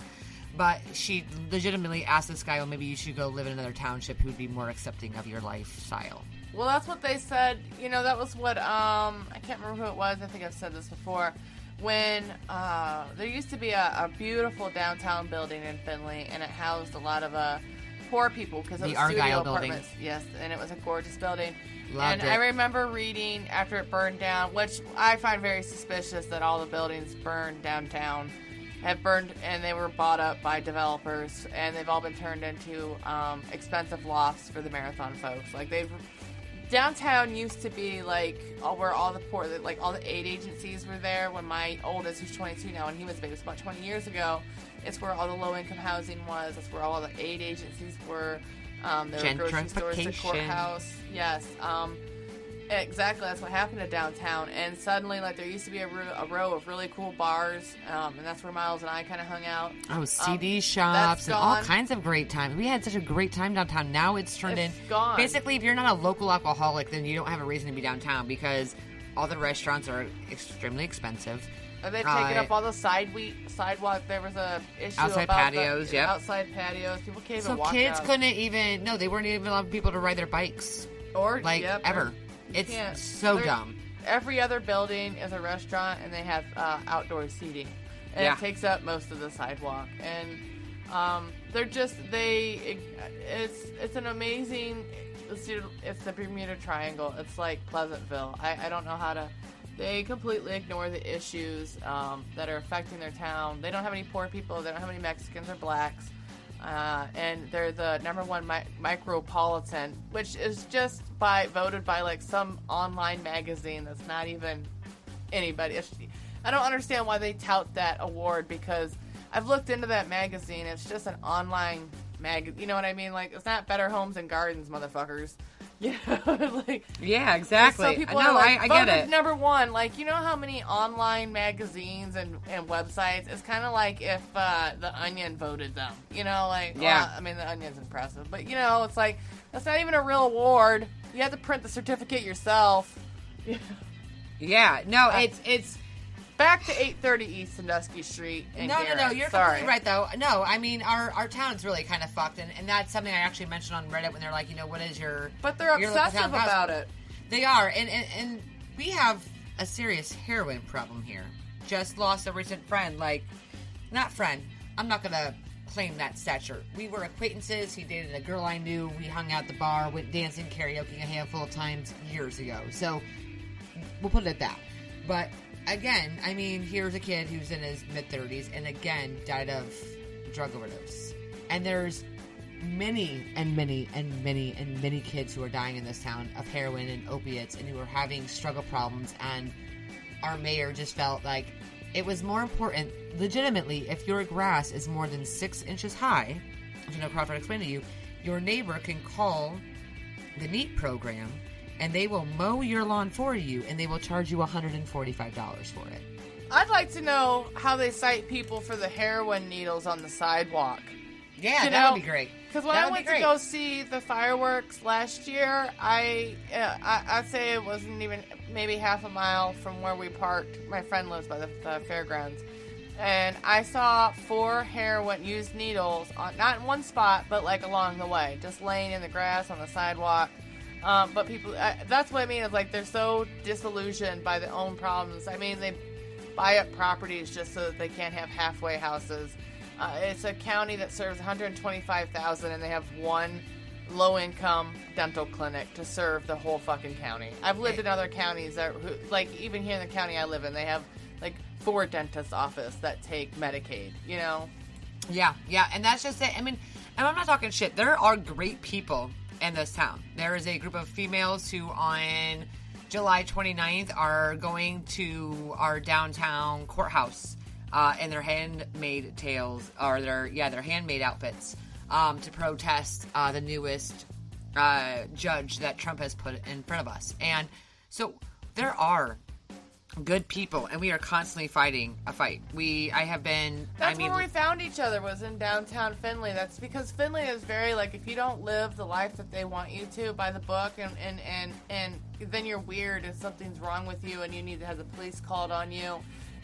But she legitimately asked this guy, well, maybe you should go live in another township who would be more accepting of your lifestyle. Well, that's what they said. That was what, I can't remember who it was. I think I've said this before. When there used to be a beautiful downtown building in Findlay, and it housed a lot of poor people because it was studio apartments. Yes, and it was a gorgeous building. Loved it. I remember reading after it burned down, which I find very suspicious that all the buildings burned downtown have burned, and they were bought up by developers, and they've all been turned into expensive lofts for the marathon folks. Like, downtown used to be like where all the poor, like all the aid agencies were there. When my oldest, who's 22 now, and he was a baby, it was about 20 years ago. It's where all the low income housing was. It's where all the aid agencies were. There were grocery stores, the courthouse. Yes. Exactly, that's what happened to downtown. And suddenly, like, there used to be a row of really cool bars, and that's where Miles and I kind of hung out. Oh, CD shops and all kinds of great time. We had such a great time downtown. Now it's turned in. Gone. Basically, if you're not a local alcoholic, then you don't have a reason to be downtown because all the restaurants are extremely expensive. And they've taken up all the sidewalk. There was a issue outside about patios. Yep. Outside patios. People can't even walk. So kids couldn't even. No, they weren't even allowing people to ride their bikes. Ever. It's so dumb. Every other building is a restaurant, and they have outdoor seating, and it takes up most of the sidewalk. And it's an amazing. It's the Bermuda Triangle. It's like Pleasantville. I don't know how to. They completely ignore the issues that are affecting their town. They don't have any poor people. They don't have any Mexicans or blacks. And they're the number one micropolitan, which is just voted by like some online magazine that's not even anybody. I don't understand why they tout that award, because I've looked into that magazine. It's just an online magazine. You know what I mean? Like, it's not Better Homes and Gardens, motherfuckers. Yeah, exactly. So people are like, I get it. Number one, like, you know how many online magazines and websites? It's kind of like if the Onion voted them. Well, I mean, the Onion's impressive, but it's like that's not even a real award. You have to print the certificate yourself. Yeah, no, it's. Back to 830 East Sandusky Street. No, you're completely right, though. No, I mean, our town's really kind of fucked, and that's something I actually mentioned on Reddit when they're like, what is your... But they're obsessive about it. They are, and we have a serious heroin problem here. Just lost a recent friend, not friend, I'm not going to claim that stature. We were acquaintances, he dated a girl I knew, we hung out at the bar, went dancing, karaoke a handful of times years ago, so we'll put it at that. But... Again, I mean, here's a kid who's in his mid-30s and again died of drug overdose. And there's many kids who are dying in this town of heroin and opiates and who are having struggle problems. And our mayor just felt like it was more important, legitimately, if your grass is more than 6 inches high, which I know Crawford explained to you, your neighbor can call the NEAT program and they will mow your lawn for you, and they will charge you $145 for it. I'd like to know how they cite people for the heroin needles on the sidewalk. Yeah, that would be great. Because when I went to go see the fireworks last year, I'd say it wasn't even maybe half a mile from where we parked. My friend lives by the fairgrounds. And I saw 4 used needles, not in one spot, but like along the way, just laying in the grass on the sidewalk. But people, that's what I mean, is like they're so disillusioned by their own problems. I mean, they buy up properties just so that they can't have halfway houses. It's a county that serves 125,000, and they have one low-income dental clinic to serve the whole fucking county. I've lived in other counties that, like even here in the county I live in, they have like 4 dentist offices that take Medicaid. You know? Yeah, and that's just it. I mean, and I'm not talking shit. There are great people in this town. There is a group of females who on July 29th are going to our downtown courthouse in their handmade their handmade outfits to protest the newest judge that Trump has put in front of us. And so there are good people, and we are constantly fighting a fight. That's where we found each other, was in downtown Findlay. That's because Findlay is very, like, if you don't live the life that they want you to by the book, and then you're weird and something's wrong with you, and you need to have the police called on you,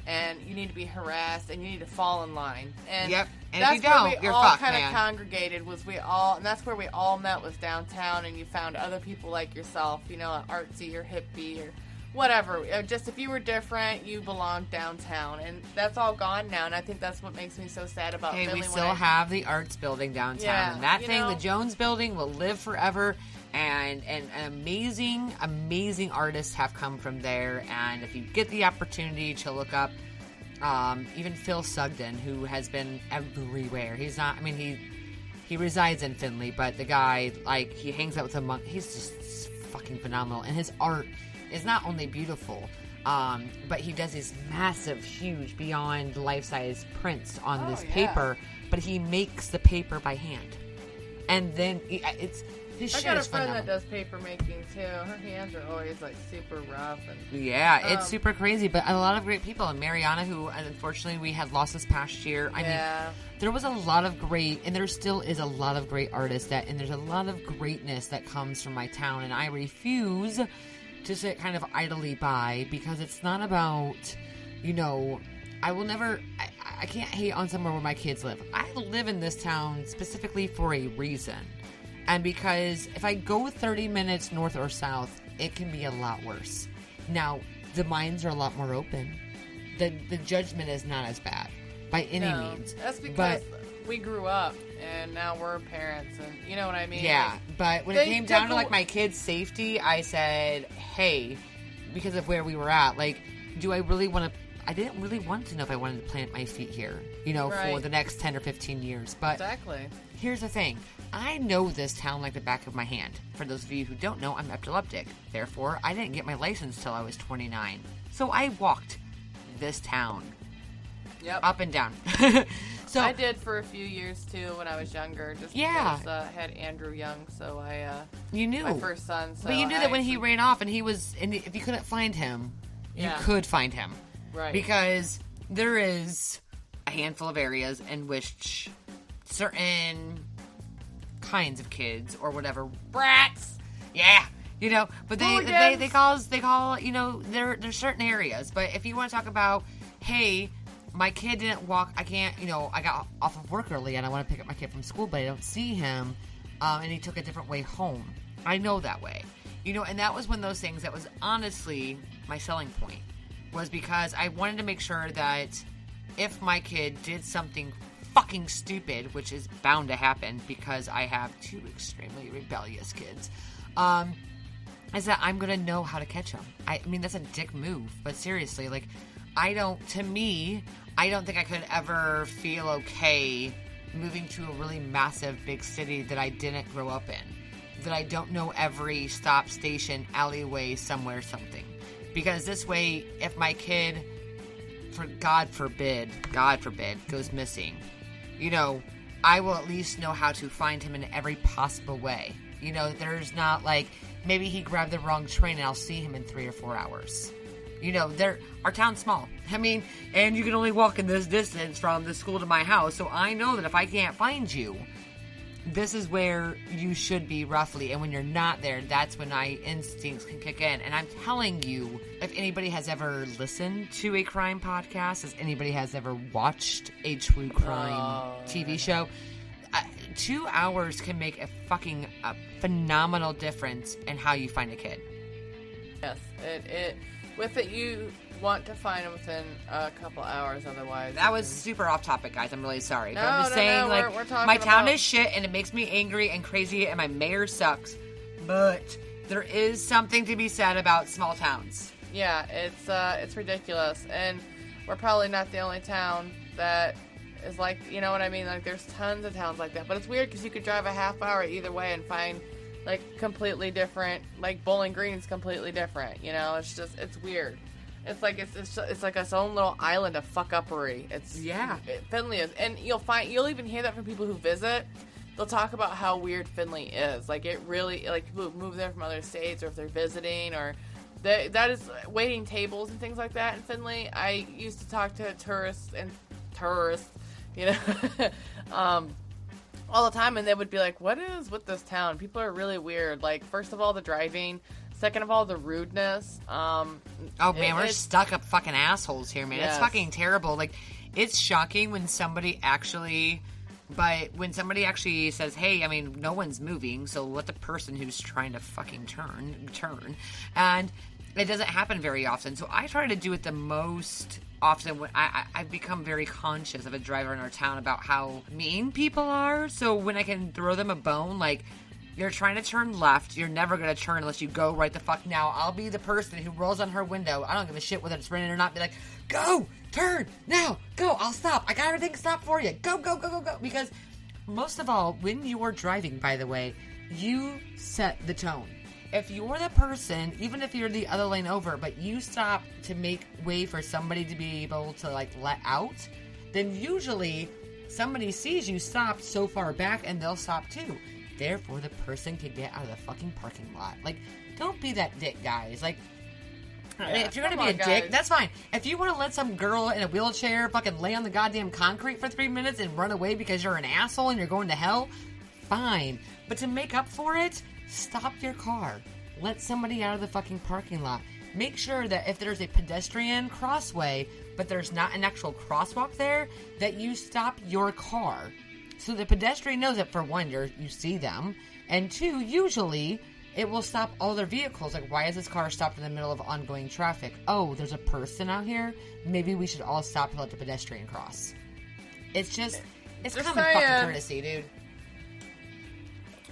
and you need to be harassed, and you need to fall in line. And yep. And that's if you don't, where we you're all fucked, kind man. of congregated, and that's where we all met, was downtown, and you found other people like yourself, you know, artsy or hippie or whatever. Just if you were different, you belonged downtown, and that's all gone now. And I think that's what makes me so sad about Philly. We still have the arts building downtown, and that thing, the Jones Building, will live forever. And amazing artists have come from there. And if you get the opportunity to look up, even Phil Sugden, who has been everywhere. He's not. I mean, he resides in Findlay, but the guy, like, he hangs out with a monk. He's just fucking phenomenal, and his art is not only beautiful, but he does these massive, huge, beyond life-size prints on this paper, but he makes the paper by hand. And then it's his shit is phenomenal. I got a friend that does paper making too. Her hands are always like super rough. And yeah, it's super crazy, but a lot of great people. And Mariana, who unfortunately we had lost this past year. I mean, there was a lot of great, and there still is a lot of great artists and there's a lot of greatness that comes from my town, and I refuse to sit kind of idly by, because it's not about, you know, I will never, I can't hate on somewhere where my kids live. I live in this town specifically for a reason. And because if I go 30 minutes north or south, it can be a lot worse. Now, the minds are a lot more open. The judgment is not as bad by any means. That's because we grew up, and now we're parents, and you know what I mean? Yeah, like, but when it came down to, like, my kids' safety, I said, hey, because of where we were at, like, do I really want to... I didn't really want to know if I wanted to plant my feet here, you know, for the next 10 or 15 years. But here's the thing. I know this town like the back of my hand. For those of you who don't know, I'm epileptic. Therefore, I didn't get my license till I was 29. So I walked this town. Yep. Up and down. So I did for a few years too when I was younger. Just because I had Andrew Young, so you knew my first son. So but you knew that when he ran off, and if you couldn't find him, you could find him, right? Because there is a handful of areas in which certain kinds of kids or whatever brats, you know, but they call you know, there's certain areas. But if you want to talk about, hey, my kid didn't walk, I can't, you know, I got off of work early and I want to pick up my kid from school, but I don't see him, and he took a different way home. I know that way, you know, and that was one of those things that was honestly my selling point, was because I wanted to make sure that if my kid did something fucking stupid, which is bound to happen because I have 2 extremely rebellious kids, is that I'm going to know how to catch them. I mean, that's a dick move, but seriously, like, I don't think I could ever feel okay moving to a really massive big city that I didn't grow up in, that I don't know every stop, station, alleyway, somewhere, something. Because this way, if my kid, for God forbid, goes missing, you know, I will at least know how to find him in every possible way. You know, there's not like, maybe he grabbed the wrong train and I'll see him in 3 or 4 hours. our town's small. I mean, and you can only walk in this distance from the school to my house. So I know that if I can't find you, this is where you should be roughly. And when you're not there, that's when my instincts can kick in. And I'm telling you, if anybody has ever listened to a crime podcast, if anybody has ever watched a true crime TV show, 2 hours can make a fucking phenomenal difference in how you find a kid. Yes, with it, you want to find them within a couple hours, otherwise. That was super off topic, guys. I'm really sorry. No, but I'm just saying, we're talking my town about... is shit, and it makes me angry and crazy, and my mayor sucks. But there is something to be said about small towns. Yeah, it's ridiculous, and we're probably not the only town that is like, you know what I mean? Like, there's tons of towns like that, but it's weird because you could drive a half hour either way and find like completely different, like Bowling Green's completely different. It's weird. It's like it's like its own little island of fuck-uppery. Findlay is, and you'll even hear that from people who visit. They'll talk about how weird Findlay is. Like, it really, like, people who move there from other states, or if they're visiting, or that is waiting tables and things like that in Findlay. I used to talk to tourists, all the time, and they would be like, what is with this town? People are really weird. Like, first of all, the driving. Second of all, the rudeness. We're stuck up fucking assholes here, man. Yes. It's fucking terrible. Like, it's shocking when somebody actually says, hey, I mean, no one's moving, so let the person who's trying to fucking turn. And it doesn't happen very often. So I try to do it the most often when I've become very conscious of a driver in our town about how mean people are. So when I can throw them a bone, like, you're trying to turn left, you're never going to turn unless you go right the fuck now. I'll be the person who rolls on her window. I don't give a shit whether it's raining or not. Be like, go, turn, now, go, I'll stop. I got everything stopped for you. Go, go, go, go, go. Because most of all, when you are driving, by the way, you set the tone. If you're the person, even if you're the other lane over, but you stop to make way for somebody to be able to, like, let out, then usually somebody sees you stopped so far back and they'll stop too. Therefore, the person can get out of the fucking parking lot. Like, don't be that dick, guys. Like, if you're going to be a dick, that's fine. If you want to let some girl in a wheelchair fucking lay on the goddamn concrete for 3 minutes and run away because you're an asshole and you're going to hell, fine. But to make up for it, stop your car. Let somebody out of the fucking parking lot. Make sure that if there's a pedestrian crossway, but there's not an actual crosswalk there, that you stop your car. So the pedestrian knows that, for one, you see them, and two, usually it will stop all their vehicles. Like, why is this car stopped in the middle of ongoing traffic? Oh, there's a person out here? Maybe we should all stop to let the pedestrian cross. It's common fucking courtesy, dude.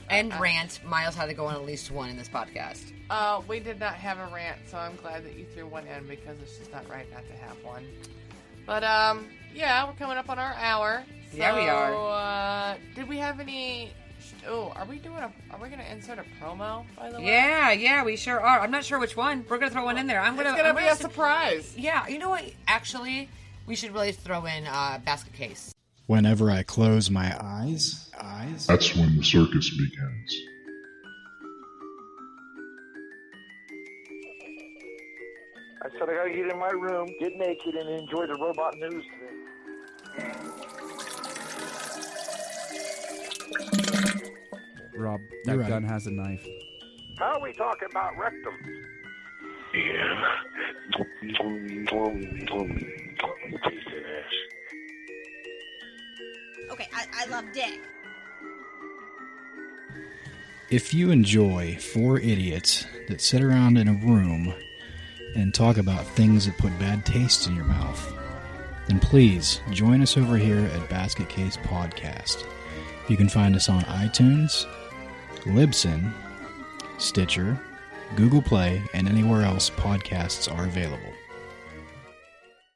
And rant. Miles had to go on at least one in this podcast. We did not have a rant, so I'm glad that you threw one in, because it's just not right not to have one. But, yeah, we're coming up on our hour. So, yeah, we are. Did we have any... are we going to insert a promo, by the way? Yeah, we sure are. I'm not sure which one. We're going to throw one in there. It's going to be a surprise. Yeah, you know what? Actually, we should really throw in basket case. Whenever I close my eyes, that's when the circus begins. I said I gotta get in my room, get naked, and enjoy the robot news today. Rob, that gun has a knife. How are we talking about rectum? Yeah. Taste that ass. Okay, I love dick. If you enjoy four idiots that sit around in a room and talk about things that put bad taste in your mouth, then please join us over here at Basket Case Podcast. You can find us on iTunes, Libsyn, Stitcher, Google Play, and anywhere else podcasts are available.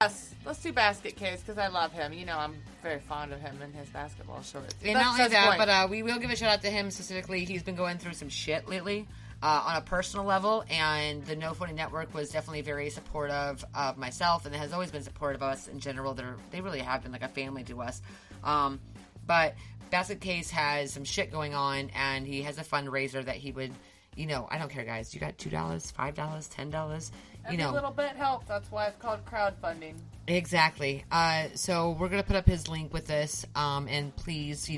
Yes, let's do Basket Case, because I love him. You know, I'm very fond of him and his basketball shorts. And not only that, but we will give a shout out to him specifically. He's been going through some shit lately on a personal level, and the No Phony Network was definitely very supportive of myself, and has always been supportive of us in general. They really have been like a family to us. But Basket Case has some shit going on, and he has a fundraiser that he would, I don't care, guys. You got $2, $5, $10. Every little bit helps. That's why it's called crowdfunding. Exactly. So we're going to put up his link with this. And please,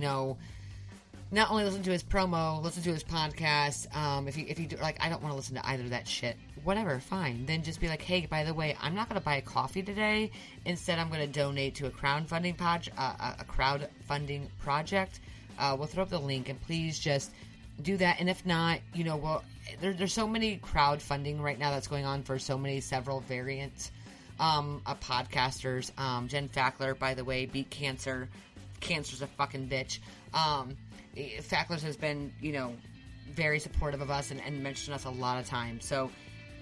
not only listen to his promo, listen to his podcast. If you do, like, I don't want to listen to either of that shit. Whatever, fine. Then just be like, hey, by the way, I'm not going to buy a coffee today. Instead, I'm going to donate to a crowdfunding project. We'll throw up the link, and please just do that. And if not, there's so many crowdfunding right now that's going on for several variants of podcasters. Jen Fackler, by the way, beat cancer. Cancer's a fucking bitch. Fackler's has been, very supportive of us and mentioned us a lot of times. So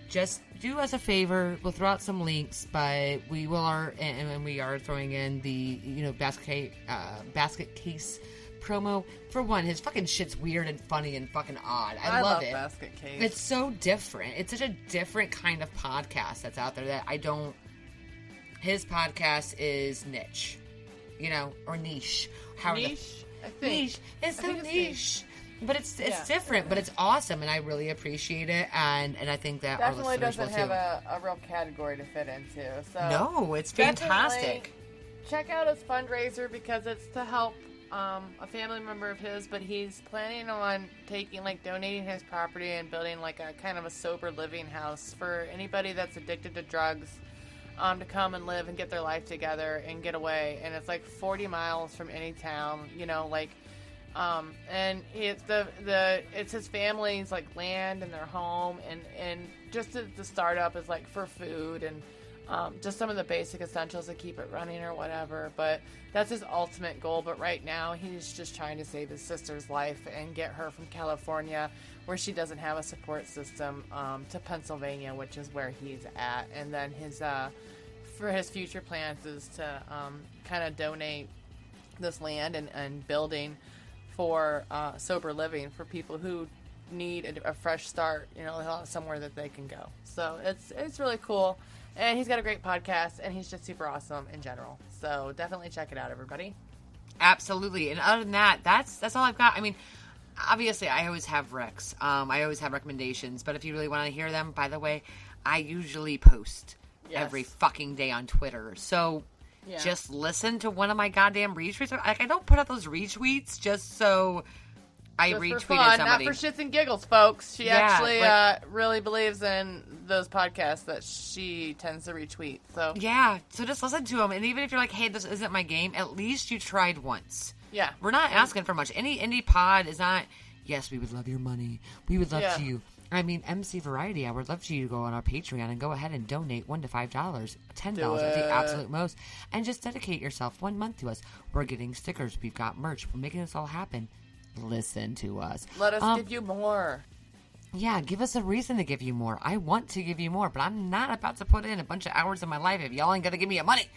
just do us a favor. We'll throw out some links, but we are throwing in the, basket case promo. For one, his fucking shit's weird and funny and fucking odd. I love it. Basket Case. It's so different. It's such a different kind of podcast that's out there that his podcast is niche, or niche. Niche? I think. Niche. It's so niche. But it's different, but it's awesome, and I really appreciate it, and I think that definitely our listeners doesn't have a real category to fit into. So no, it's fantastic. Check out his fundraiser because it's to help a family member of his, but he's planning on donating his property and building like a kind of a sober living house for anybody that's addicted to drugs, to come and live and get their life together and get away. And it's like 40 miles from any town, and it's his family's like land and their home, and just the startup is like for food and just some of the basic essentials to keep it running or whatever. But that's his ultimate goal. But right now he's just trying to save his sister's life and get her from California, where she doesn't have a support system, to Pennsylvania, which is where he's at. And then for his future plans is to kind of donate this land and building for sober living for people who need a fresh start, somewhere that they can go. So it's really cool. And he's got a great podcast, and he's just super awesome in general. So definitely check it out, everybody. Absolutely. And other than that, that's all I've got. I mean, obviously, I always have recs. I always have recommendations. But if you really want to hear them, by the way, I usually post every fucking day on Twitter. So just listen to one of my goddamn retweets. Like, I don't put out those retweets just so I just retweeted for fun, somebody. Not for shits and giggles, folks. She actually really believes in those podcasts that she tends to retweet. So so just listen to them. And even if you're like, hey, this isn't my game, at least you tried once. Yeah. We're not asking for much. Any indie pod is not, yes, we would love your money. We would love you. I mean, MC Variety, I would love for you to go on our Patreon and go ahead and donate $1 to $5, $10 at the absolute most, and just dedicate yourself 1 month to us. We're getting stickers. We've got merch. We're making this all happen. Listen to us. Let us give you more. Yeah, give us a reason to give you more. I want to give you more, but I'm not about to put in a bunch of hours of my life if y'all ain't going to give me your money.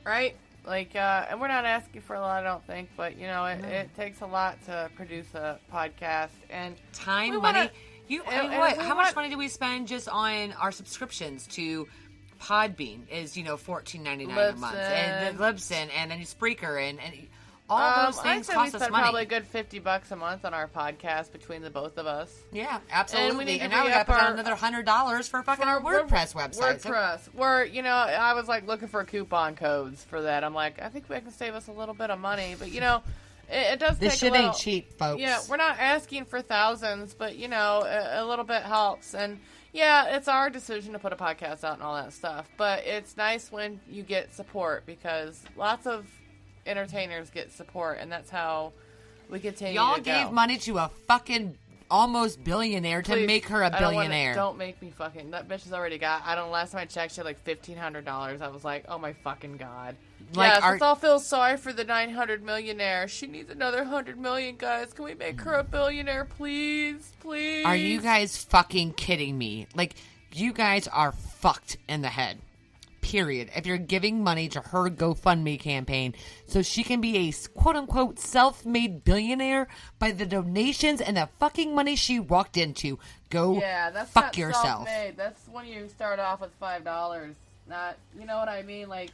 Right? And we're not asking for a lot, I don't think, but, it takes a lot to produce a podcast. And time, money. How much money do we spend just on our subscriptions to Podbean? Is $14.99 a month, and Libsyn, and then Spreaker, and all those things cost us money. We spend probably a good $50 a month on our podcast between the both of us. Yeah, absolutely. And now we got to put on another $100 for fucking our WordPress website. WordPress. I was like looking for coupon codes for that. I'm like, I think we can save us a little bit of money, but It does. This shit ain't cheap, folks. Yeah, we're not asking for thousands, but a little bit helps. And yeah, it's our decision to put a podcast out and all that stuff. But it's nice when you get support, because lots of entertainers get support, and that's how we continue. Y'all to gave go. money to a fucking almost billionaire to make her a billionaire. Don't make me fucking. That bitch has already got. Last time I checked, she had like $1,500. I was like, oh my fucking god. Let's all feel sorry for the 900 millionaire. She needs another 100 million, guys. Can we make her a billionaire, please? Please? Are you guys fucking kidding me? Like, you guys are fucked in the head. Period. If you're giving money to her GoFundMe campaign so she can be a quote-unquote self-made billionaire by the donations and the fucking money she walked into, that's fuck not yourself. Self-made. That's when you start off with $5. Not, you know what I mean? Like,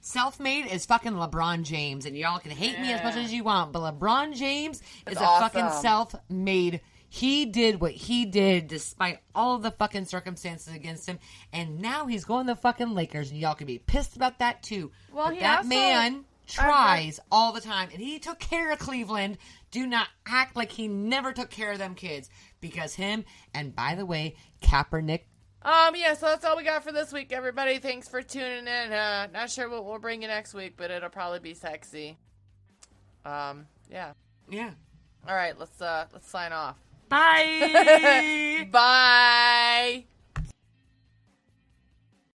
self-made is fucking LeBron James, and y'all can hate me as much as you want, but LeBron James is a awesome. fucking self-made He did what he did despite all of the fucking circumstances against him, and now he's going to the fucking Lakers, and y'all can be pissed about that too. Well, but he that also- man tries all the time, and he took care of Cleveland. Do not act like he never took care of them kids, because him, and by the way, Kaepernick. Yeah, so that's all we got for this week, everybody. Thanks for tuning in. Not sure what we'll bring you next week, but it'll probably be sexy. Yeah. Yeah. All right, let's sign off. Bye. Bye.